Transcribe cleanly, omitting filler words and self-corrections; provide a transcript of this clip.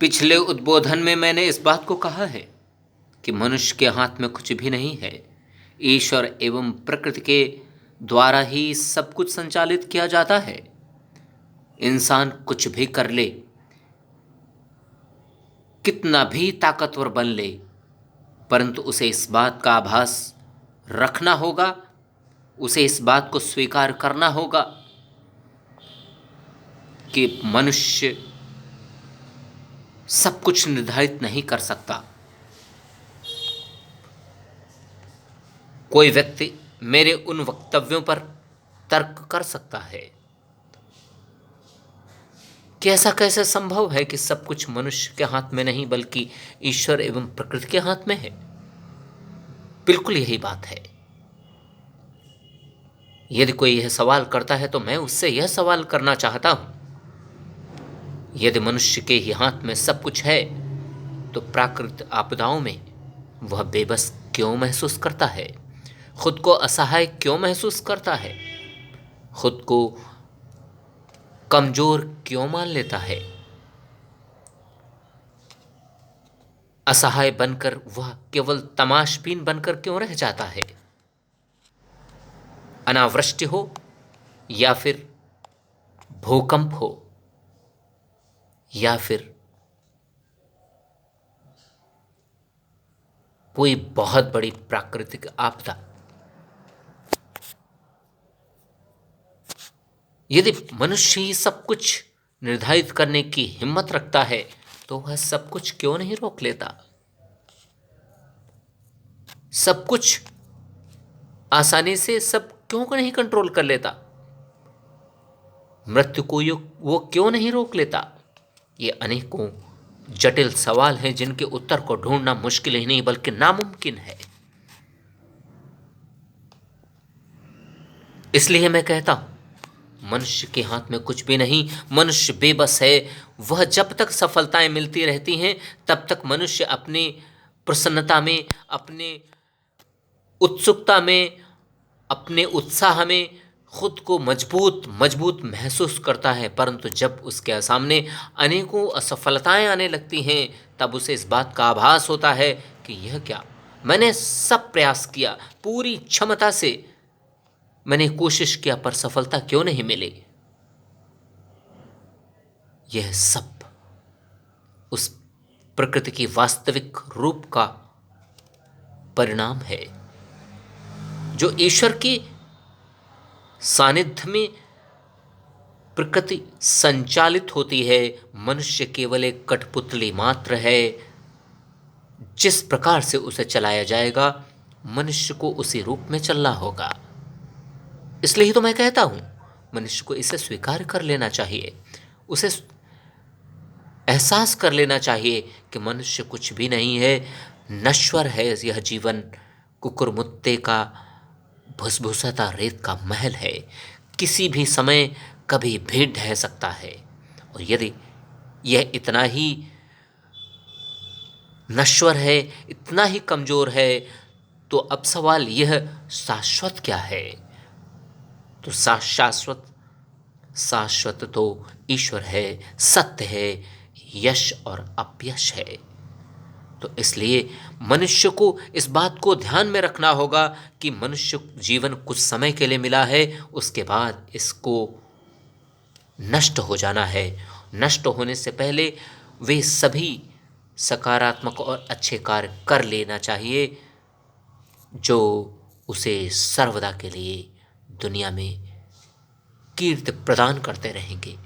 पिछले उद्बोधन में मैंने इस बात को कहा है कि मनुष्य के हाथ में कुछ भी नहीं है। ईश्वर एवं प्रकृति के द्वारा ही सब कुछ संचालित किया जाता है। इंसान कुछ भी कर ले, कितना भी ताकतवर बन ले, परंतु उसे इस बात का आभास रखना होगा, उसे इस बात को स्वीकार करना होगा कि मनुष्य सब कुछ निर्धारित नहीं कर सकता। कोई व्यक्ति मेरे उन वक्तव्यों पर तर्क कर सकता है कि ऐसा कैसे संभव है कि सब कुछ मनुष्य के हाथ में नहीं बल्कि ईश्वर एवं प्रकृति के हाथ में है। बिल्कुल यही बात है। यदि कोई यह सवाल करता है तो मैं उससे यह सवाल करना चाहता हूं, यदि मनुष्य के ही हाथ में सब कुछ है तो प्राकृतिक आपदाओं में वह बेबस क्यों महसूस करता है? खुद को असहाय क्यों महसूस करता है? खुद को कमजोर क्यों मान लेता है? असहाय बनकर वह केवल तमाशबीन बनकर क्यों रह जाता है? अनावृष्टि हो या फिर भूकंप हो या फिर कोई बहुत बड़ी प्राकृतिक आपदा, यदि मनुष्य ही सब कुछ निर्धारित करने की हिम्मत रखता है तो वह सब कुछ क्यों नहीं रोक लेता? सब कुछ आसानी से सब क्यों नहीं कंट्रोल कर लेता? मृत्यु को वो क्यों नहीं रोक लेता? ये अनेकों जटिल सवाल हैं जिनके उत्तर को ढूंढना मुश्किल ही नहीं बल्कि नामुमकिन है। इसलिए मैं कहता हूं, मनुष्य के हाथ में कुछ भी नहीं, मनुष्य बेबस है। वह जब तक सफलताएं मिलती रहती हैं तब तक मनुष्य अपनी प्रसन्नता में, अपने उत्सुकता में, अपने उत्साह में खुद को मजबूत मजबूत महसूस करता है। परंतु जब उसके सामने अनेकों असफलताएं आने लगती हैं तब उसे इस बात का आभास होता है कि यह क्या, मैंने सब प्रयास किया, पूरी क्षमता से मैंने कोशिश किया पर सफलता क्यों नहीं मिली? यह सब उस प्रकृति की वास्तविक रूप का परिणाम है जो ईश्वर की सानिध्य में प्रकृति संचालित होती है। मनुष्य केवल एक कठपुतली मात्र है। जिस प्रकार से उसे चलाया जाएगा मनुष्य को उसी रूप में चलना होगा। इसलिए ही तो मैं कहता हूं, मनुष्य को इसे स्वीकार कर लेना चाहिए, उसे एहसास कर लेना चाहिए कि मनुष्य कुछ भी नहीं है, नश्वर है यह जीवन, कुकुरमुत्ते का भुसभुसाता रेत का महल है, किसी भी समय कभी भी ढह सकता है। और यदि यह इतना ही नश्वर है, इतना ही कमजोर है, तो अब सवाल यह शाश्वत क्या है? तो शाश्वत शाश्वत तो ईश्वर है, सत्य है, यश और अपयश है। तो इसलिए मनुष्य को इस बात को ध्यान में रखना होगा कि मनुष्य जीवन कुछ समय के लिए मिला है, उसके बाद इसको नष्ट हो जाना है। नष्ट होने से पहले वे सभी सकारात्मक और अच्छे कार्य कर लेना चाहिए जो उसे सर्वदा के लिए दुनिया में कीर्ति प्रदान करते रहेंगे।